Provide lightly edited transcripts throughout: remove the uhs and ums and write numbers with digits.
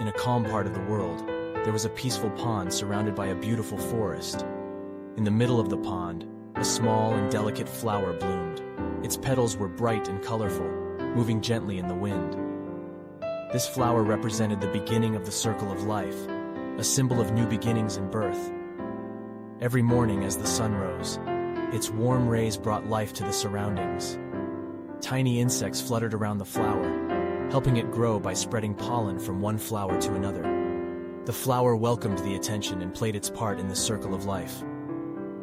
In a calm part of the world, there was a peaceful pond surrounded by a beautiful forest. In the middle of the pond, a small and delicate flower bloomed. Its petals were bright and colorful, moving gently in the wind. This flower represented the beginning of the circle of life, a symbol of new beginnings and birth. Every morning as the sun rose, its warm rays brought life to the surroundings. Tiny insects fluttered around the flower, helping it grow by spreading pollen from one flower to another. The flower welcomed the attention and played its part in the circle of life.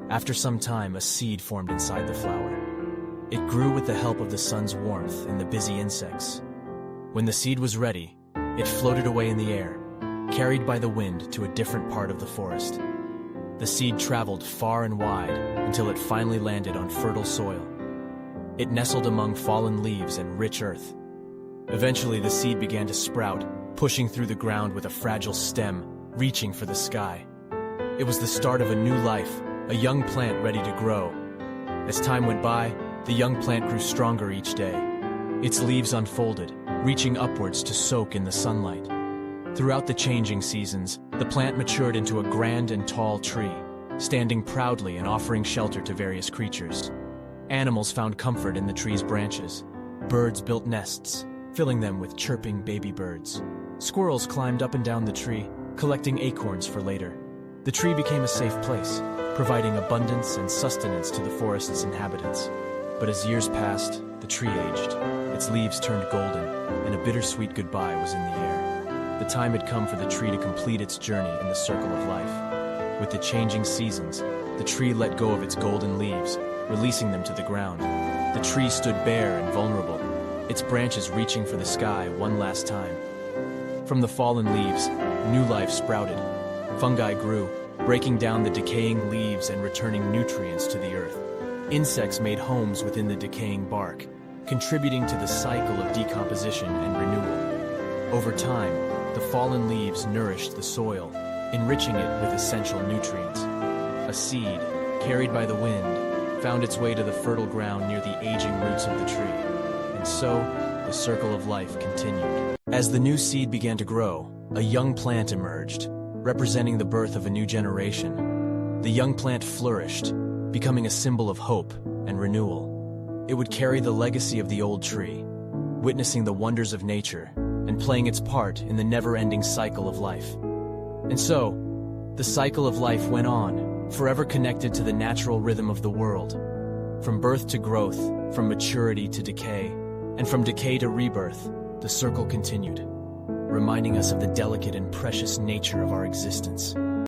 After some time, a seed formed inside the flower. It grew with the help of the sun's warmth and the busy insects. When the seed was ready, it floated away in the air, carried by the wind to a different part of the forest. The seed traveled far and wide until it finally landed on fertile soil. It nestled among fallen leaves and rich earth. Eventually, the seed began to sprout, pushing through the ground with a fragile stem, reaching for the sky. It was the start of a new life, a young plant ready to grow. As time went by, the young plant grew stronger each day. Its leaves unfolded, reaching upwards to soak in the sunlight. Throughout the changing seasons, the plant matured into a grand and tall tree, standing proudly and offering shelter to various creatures. Animals found comfort in the tree's branches. Birds built nests, filling them with chirping baby birds. Squirrels climbed up and down the tree, collecting acorns for later. The tree became a safe place, providing abundance and sustenance to the forest's inhabitants. But as years passed, the tree aged. Its leaves turned golden, and a bittersweet goodbye was in the air. The time had come for the tree to complete its journey in the circle of life. With the changing seasons, the tree let go of its golden leaves, releasing them to the ground. The tree stood bare and vulnerable, its branches reaching for the sky one last time. From the fallen leaves, new life sprouted. Fungi grew, breaking down the decaying leaves and returning nutrients to the earth. Insects made homes within the decaying bark, contributing to the cycle of decomposition and renewal. Over time, the fallen leaves nourished the soil, enriching it with essential nutrients. A seed, carried by the wind, found its way to the fertile ground near the aging roots of the tree. And so, the circle of life continued. As the new seed began to grow, a young plant emerged, representing the birth of a new generation. The young plant flourished, becoming a symbol of hope and renewal. It would carry the legacy of the old tree, witnessing the wonders of nature and playing its part in the never-ending cycle of life. And so, the cycle of life went on, forever connected to the natural rhythm of the world. From birth to growth, from maturity to decay, and from decay to rebirth, the circle continued, reminding us of the delicate and precious nature of our existence.